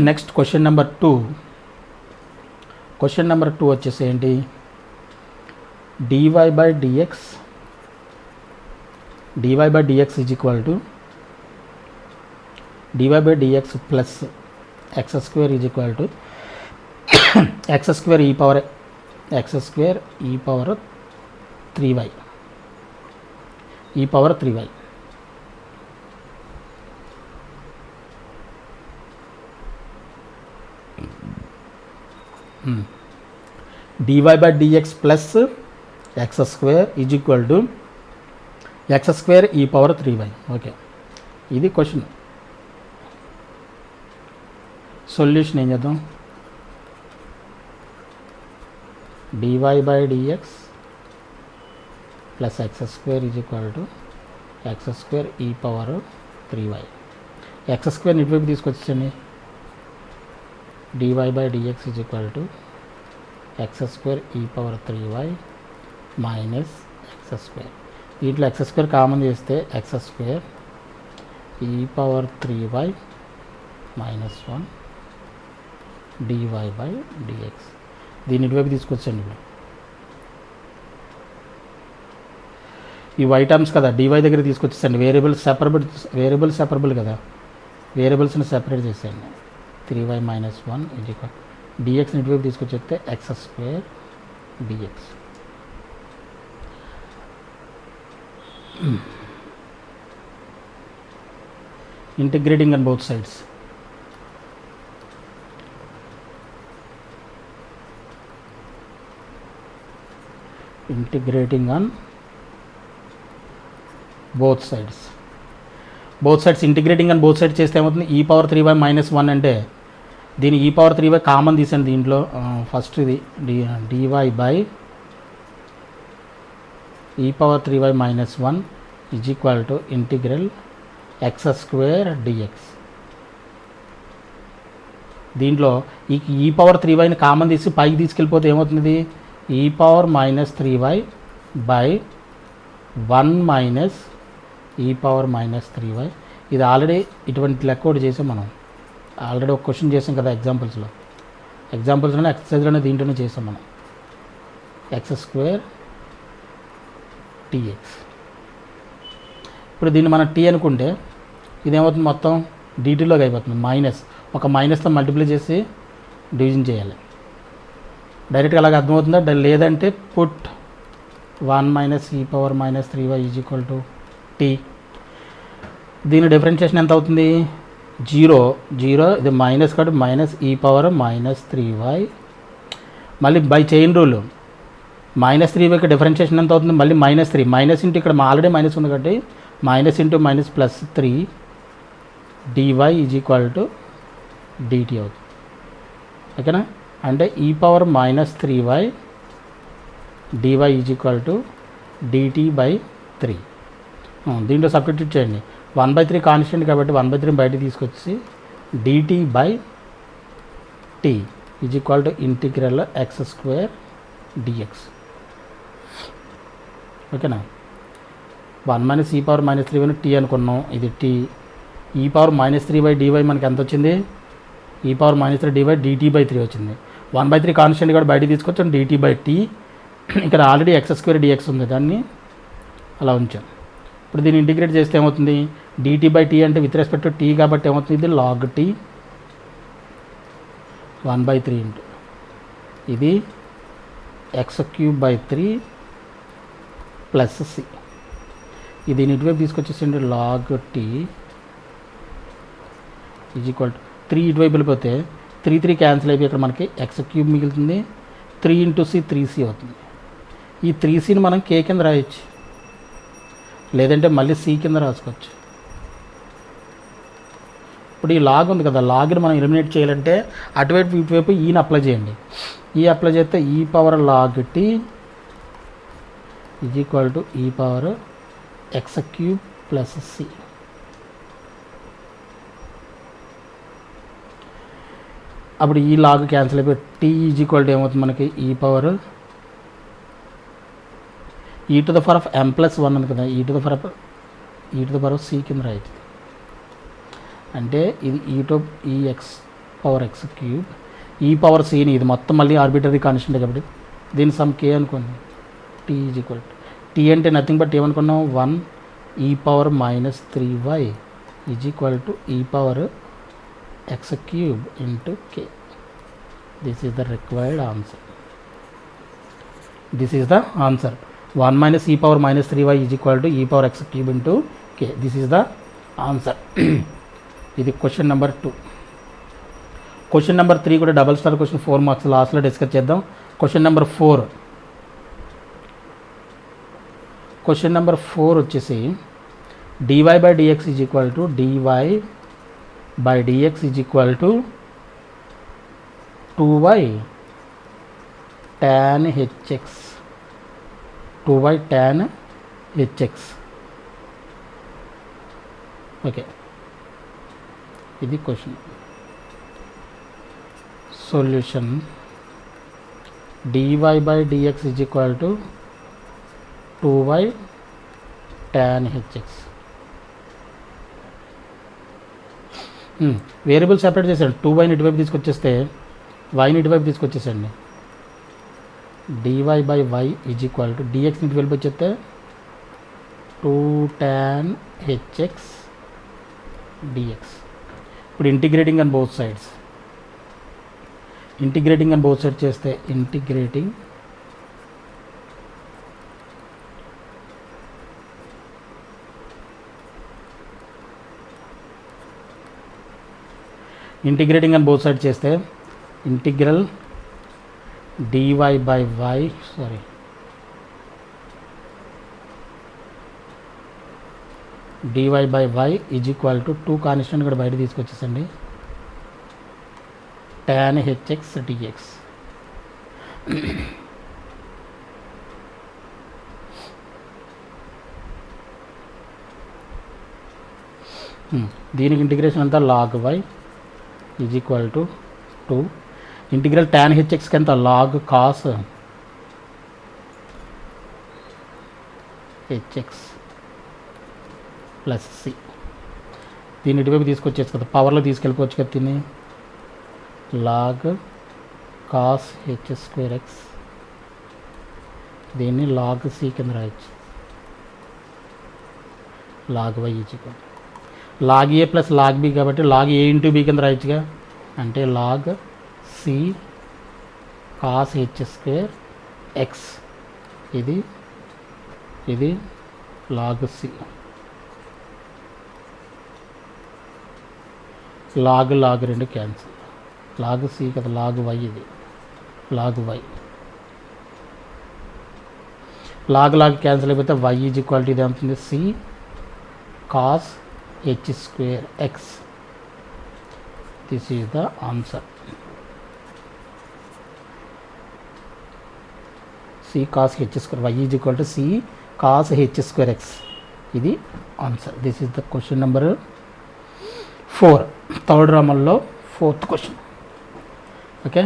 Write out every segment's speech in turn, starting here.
Next question number 2. Question number 2 వచ్చేసి ఏంటి, dy by dx is equal to dy by dx plus x square is equal to x square e power 3y dy by dx plus x square is equal to x square e power 3y. Okay, ఇది question. Solution ఏం చేద్దాం, dy by dx plus x square is equal to x square e power 3y. x square ఇటువైపు తీసుకొచ్చండి, dy by dx is equal to x square e power 3y minus x square. దీంట్లో x square common చేస్తే x square e power 3y minus 1 dy by dx. దీన్ని ఇటువైపు తీసుకొచ్చండి. ఇప్పుడు ఈ y terms కదా, dy దగ్గర తీసుకొచ్చేసండి. Variable separable కదా, వేరియబుల్స్ని separate చేసేయండి. 3y మైనస్ 1 ఈజ్ ఈక్వల్ dxని ఇటువైపు తీసుకొచ్చేస్తే x square dx. Integrating on both sides. Integrating on both sides. Integrating on both sides చేస్తే ఏమవుతుంది, e పవర్ 3y మైనస్ 1 అంటే దీని e పవర్ 3y కామన్ తీసండి. దీంట్లో first ఇది dy by e power 3y minus 1 is equal to integral x square dx. దీంట్లో ఈ e power 3yని common తీసి పైకి తీసుకెళ్ళిపోతే ఏమవుతుంది, e power minus 3y by 1 minus e power minus 3y. ఇది already ఇటువంటి లెక్క ఒకటి చేసాం మనం, ఆల్రెడీ ఒక క్వశ్చన్ చేసాం కదా ఎగ్జాంపుల్స్లోనే, ఎక్సర్సైజ్లోనే దీంట్లోనే చేసాం మనం. x square dx. ఇప్పుడు దీన్ని మనం t అనుకుంటే ఇదేమవుతుంది, మొత్తం dtలోకి అయిపోతుంది. ఒక మైనస్తో మల్టిప్లై చేసి డివిజన్ చేయాలి. డైరెక్ట్గా అలాగ అర్థమవుతుందా, లేదంటే put 1 minus e power minus 3y is equal to t. దీని డిఫరెన్షియేషన్ ఎంత అవుతుంది, 0 ఇది మైనస్ కాబట్టి minus e power minus 3y. మళ్ళీ by chain rule minus 3y differentiation ఎంత అవుతుంది, మళ్ళీ -3 మైనస్ ఇంటూ ఇక్కడ ఆల్రెడీ మైనస్ ఉంది కాబట్టి minus into minus plus 3 dy is equal to dt అవుతుంది. ఓకేనా, అంటే e power minus 3y dy is equal to dt by 3. దీంట్లో సబ్స్టిట్యూట్ చేయండి. 1/3 కాన్స్టెంట్ కాబట్టి 1/3 బయట తీసుకొచ్చి dt by t is equal to integral x square dx. ఓకేనా, 1 minus e power minus 3y t అనుకున్నాం, ఇది t. e power minus 3y dy మనకి ఎంత వచ్చింది, e power minus 3 dy dt by 3 వచ్చింది. 1/3 కాన్స్టెంట్ కూడా బయట తీసుకొచ్చాం, dt బై t. ఇక్కడ ఆల్రెడీ x స్క్వేర్ dx ఉంది, దాన్ని అలా ఉంచాం. ఇప్పుడు దీన్ని ఇంటిగ్రేట్ చేస్తే ఏమవుతుంది, dt బై t అంటే విత్ రెస్పెక్ట్ టు t కాబట్టి ఏమవుతుంది, ఇది log t 1/3 ఇంటూ ఇది x³ బై 3 ప్లస్ c. ఇది ఇటువైపు తీసుకొచ్చేసిండి log t is equal to 3 ఇటువైపు వెళ్ళిపోతే 3 క్యాన్సిల్ అయిపోయి ఇక్కడ మనకి x³ మిగులుతుంది. 3 ఇంటూ c 3c అవుతుంది. ఈ 3cని మనం k కింద రాయొచ్చు, లేదంటే మళ్ళీ c కింద రాసుకోవచ్చు. ఇప్పుడు ఈ లాగ్ ఉంది కదా, లాగ్ని మనం ఎలిమినేట్ చేయాలంటే అటువైపు ఇటువైపు ఈని అప్లై చేయండి. ఈ అప్లై చేస్తే e power log t is equal to e power x³ plus c. అప్పుడు ఈ లాగ్ క్యాన్సిల్ అయిపోయి t ఈజ్ ఈక్వల్ టు ఏమవుతుంది మనకి, e power e to the power of m plus 1 ఉంది కదా, e to the power of c కింద రాయొచ్చు. అంటే ఇది e x power x cube ఈ పవర్ సిని ఇది మొత్తం మళ్ళీ ఆర్బిటరీ కాన్స్టెంట్ కాబట్టి దీని సమ్ కే అనుకోండి. T is equal to t అంటే నథింగ్ బట్ ఏమనుకున్నాం 1 e power minus 3y is equal to e power x cube into k. This is the required answer. This is the answer. 1 మైనస్ e power minus 3y is equal to e power x cube into k. This is the answer. ఇది question number 2. Question number 3 కూడా double star question 4 marks లాస్ట్లో discuss చేద్దాం. Question number 4. Question number 4 వచ్చేసి dy by dx is equal to dy by dx is equal to 2y tan hx 2y tan hx. Okay, ఇది question. Solution dy by dx is equal to 2y tan hx. Variable separate చేశాడు. 2yని ఇటువైపు తీసుకొచ్చేస్తే వైని ఇటువైపు తీసుకొచ్చేసండి. dy by y is equal to dxని ఇటువైపు వచ్చేస్తే 2 tan hx dx. ఇప్పుడు integrating on both sides. Integrating on both sides చేస్తే ఇంటిగ్రేటింగ్ ఆన్ బోత్ సైడ్ చేస్తే integral dy by y dy by y is equal to 2 constant కూడా బయట తీసుకొచ్చేసండి tan hx dx. దీనికి integration అంతా log y is equal to 2 integral tan hxకి ఎంత log cos hx plus c. దీన్ని ఇటువైపు తీసుకొచ్చేసి కదా పవర్లో తీసుకెళ్ళిపోవచ్చు కదా. దీన్ని log cos h square x దీన్ని log c కింద రాయొచ్చు. log y is equal log a plus log b కాబట్టి log a ఇంటూ b కింద రాయొచ్చుగా. అంటే log c cos h square x ఇది log c. log 2 cancel. log c కదా log y ఇది log y. log cancel అయిపోతే y is equal to ఇది అవుతుంది c cos h square x. This is the answer. c cos h square y is equal to c cos h square x. ఇది answer. This is the question number 4. Third రామల్లో 4th question. Okay,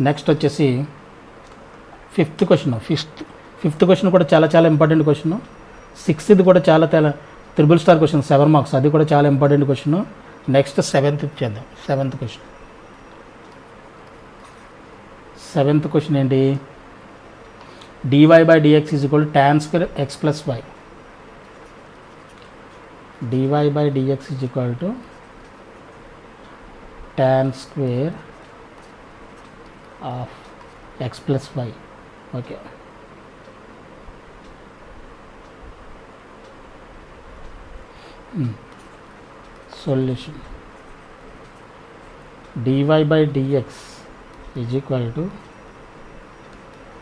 next వచ్చేసి 5th question. Fifth question కూడా చాలా important question. 6th కూడా చాలా triple star question 7 marks, అది కూడా చాలా ఇంపార్టెంట్ క్వశ్చన్. నెక్స్ట్ 7th చేద్దాం. 7th question. 7th క్వశ్చన్ ఏంటి? dy by dx is equal to tan square x plus y. dy by dx is equal to tan square of x plus y. Okay, solution dy by dx is equal to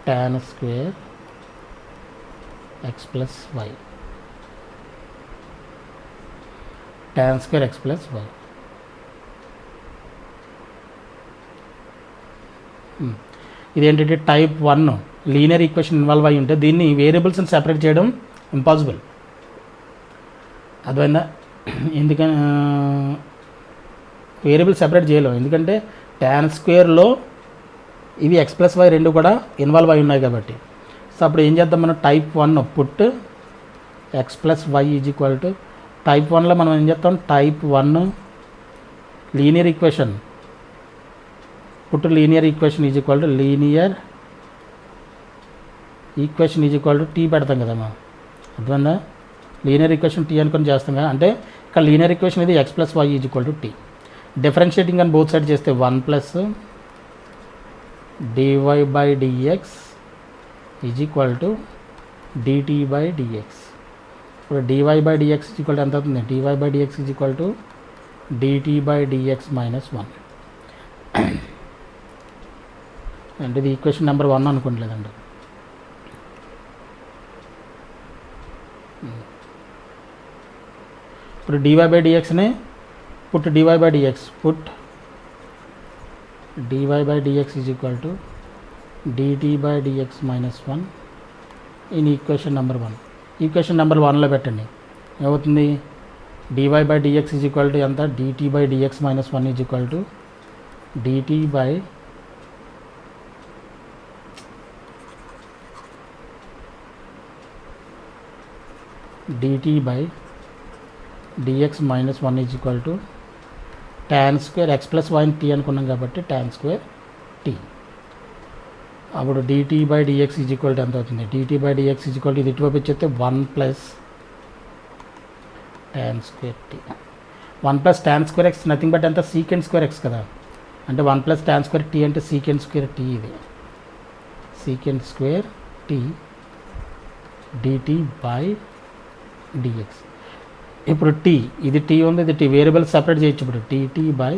tan square x plus y. tan square x plus y. ఇదేంటంటే type 1 linear equation involve అయి ఉంటే దీన్ని వేరియబుల్స్ని separate చేయడం impossible. అర్థమైందా? ఎందుకని variable separate చేయలేము, ఎందుకంటే tan స్క్వేర్లో ఇవి x ప్లస్ y రెండు కూడా ఇన్వాల్వ్ అయి ఉన్నాయి కాబట్టి. సో అప్పుడు ఏం చేద్దాం మనం type 1 put x plus y is equal to type 1లో మనం ఏం చేస్తాం type 1 linear equation put linear equation is equal to linear equation is equal to t పెడతాం కదా మనం అర్థమైందా లీనియర్ ఈక్వేషన్ టీ అనుకొని చేస్తాం కదా అంటే ఇక్కడ లీనియర్ ఈక్వేషన్ ఇది x plus y is equal to t differentiating అని బోత్ సైడ్ చేస్తే 1 plus d y by dx is equal to dt by dx ఇప్పుడు d y by dx is equal to ఎంత అవుతుంది d y by dx is equal to dt by dx minus 1 అంటే ఇది equation number 1 అనుకోవట్లేదండి ఇప్పుడు d y by డిఎక్స్ని put d y by d x put d y by dx is equal to dt by dx minus 1 in equation number 1 equation number 1లో పెట్టండి ఏమవుతుంది dy by dx is equal to ఎంత dt by dx minus 1 is equal to dt by dt by dx minus 1 is equal to tan square x plus వైన్ t అనుకున్నాం కాబట్టి tan square t అప్పుడు dt by dx is equal to ఎంత అవుతుంది dt by dx is equal to ఇది ఇటువైపు వచ్చేస్తే 1 plus tan square t 1 plus tan square x nothing but ఎంత సీకెండ్ స్క్వేర్ ఎక్స్ కదా అంటే 1 ప్లస్ tan స్క్వేర్ టీ అంటే సీకెండ్ స్క్వేర్ టీ ఇది secant square t dt by dx ఇప్పుడు t ఇది టీ ఉంది ఇది టీ వేరియబుల్ సపరేట్ చేయొచ్చు ఇప్పుడు t by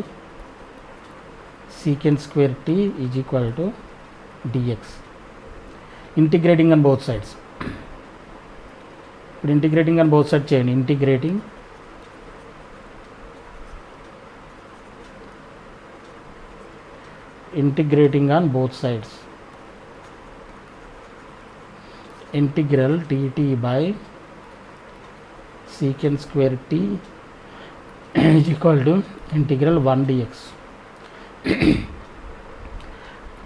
secant square t is equal to dx integrating on both sides ఇప్పుడు integrating on both side చేయండి integrating on both sides integral dt by secant square t is equal to integral 1 dx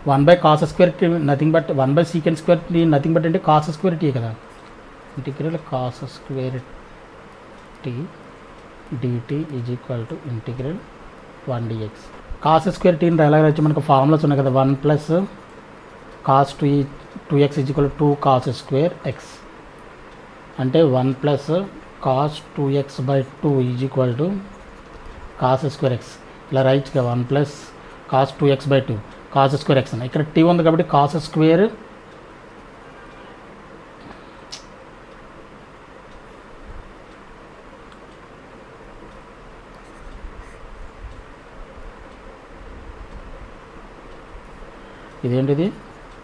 1 by cos square t nothing but 1 by secant square t nothing but అంటే cos square t కదా integral cos square t dt is equal to integral 1 dx cos square t ని ఎలా రాయొచ్చు మనకు formulas ఉన్నాయి కదా 1 plus cos 2x is equal to 2 cos square x అంటే 1 plus cos 2x by 2 is equal to cos square x ఇలా రాయొచ్చుగా 1 plus cos 2x by 2 cos square x అని ఇక్కడ t ఉంది కాబట్టి cos స్క్వేర్ ఇదేంటిది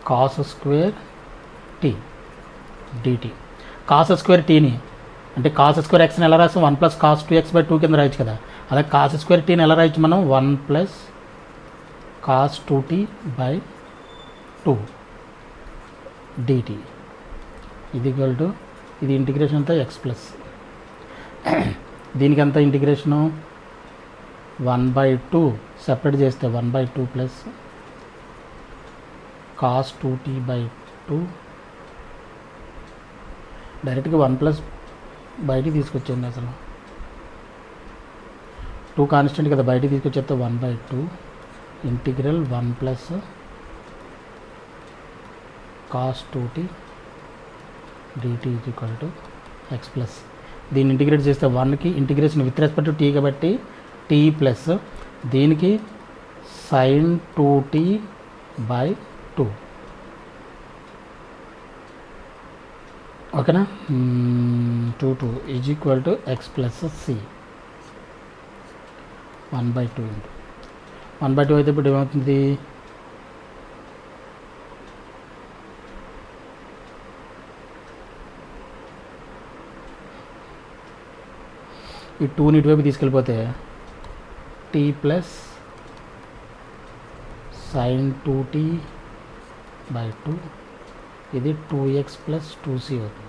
cos square t dt cos square tని అంటే cos square ఎక్స్ని ఎలా రాస్తాం 1 ప్లస్ కాస్ 2x బై 2 కింద రాయొచ్చు కదా అలాగే కాస్ స్క్వేర్ టీని ఎలా రాయొచ్చు మనం 1 plus cos 2t by 2 dt ఇది ఈక్వల్ టు ఇది ఇంటిగ్రేషన్ అంతా ఎక్స్ ప్లస్ దీనికి అంతా ఇంటిగ్రేషను 1/2 సెపరేట్ చేస్తే 1/2 ప్లస్ కాస్ 2t బై 2 డైరెక్ట్గా 1 ప్లస్ బయటికి తీసుకొచ్చేయండి అసలు 2 కాన్స్టెంట్ కదా బయటికి తీసుకొచ్చేస్తే 1/2 integral 1 plus cos 2t dt is equal to x plus దీన్ని ఇంటిగ్రేట్ చేస్తే 1కి integration with respect to t కాబట్టి టీ ప్లస్ దీనికి సైన్ 2t బై 2 ఓకేనా 2 is equal to x plus c 1/2 into 1/2 అయితే ఇప్పుడు ఏమవుతుంది ఈ 2ని ఇటువైపు తీసుకెళ్ళిపోతే t plus sine 2t by 2 ఇది 2x ప్లస్ 2c అవుతుంది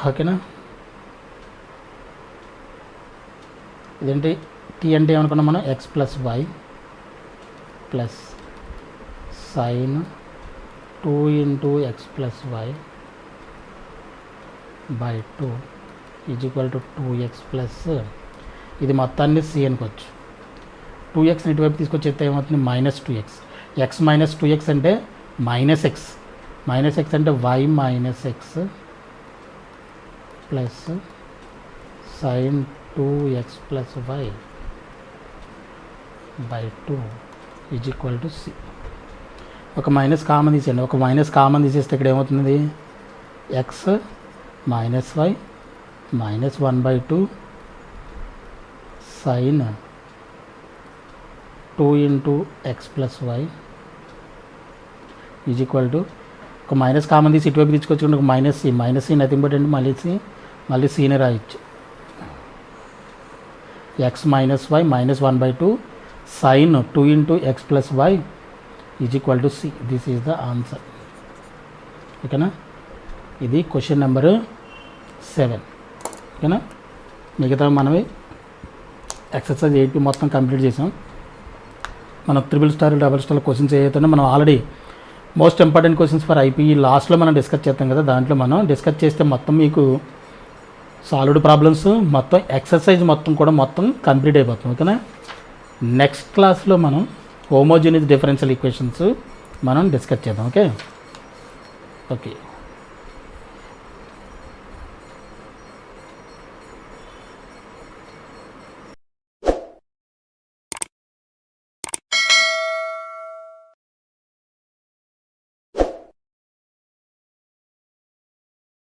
ఓకేనా ఇదేంటి టీ అంటే ఏమనుకున్నాం మనం x plus y plus sine 2 into x plus y by 2 is equal to 2x plus ఇది మొత్తాన్ని సి అనుకోవచ్చు. 2x ఇటువైపు తీసుకొచ్చేస్తే ఏమవుతుంది -2x. x మైనస్ 2x అంటే -x. -x అంటే y minus x plus sin 2x plus y by 2 is equal to c. ఒక minus common తీసేయండి. ఒక మైనస్ కామన్ తీసేస్తే ఇక్కడ ఏమవుతుంది x minus y minus 1/2 sin 2 into x plus y is equal to ఒక minus common తీసి ఇటువైపు తీసుకొచ్చుకుంటే ఒక మైనస్ సి నథింగ్ బట్ అంటే మళ్ళీ సీని రాయొచ్చు. X minus y minus 1/2 sin 2 into x plus y is equal to c. This is the answer. ఓకేనా, ఇది క్వశ్చన్ నెంబర్ 7. ఓకేనా, మిగతా మనమే ఎక్సర్సైజ్ 8 మొత్తం కంప్లీట్ చేసాం. మనం 3 స్టార్ డబుల్ స్టార్ క్వశ్చన్స్ ఏదైతే మనం already most important questions for IPE లాస్ట్లో మనం డిస్కస్ చేస్తాం కదా, దాంట్లో మనం డిస్కస్ చేస్తే మొత్తం మీకు సాల్వ్డ్ ప్రాబ్లమ్స్ మొత్తం ఎక్సర్సైజ్ మొత్తం కూడా మొత్తం కంప్లీట్ అయిపోతుంది. ఓకేనా, నెక్స్ట్ క్లాస్లో మనం హోమోజీనియస్ డిఫరెన్షియల్ ఈక్వేషన్స్ మనం డిస్కస్ చేద్దాం. ఓకే.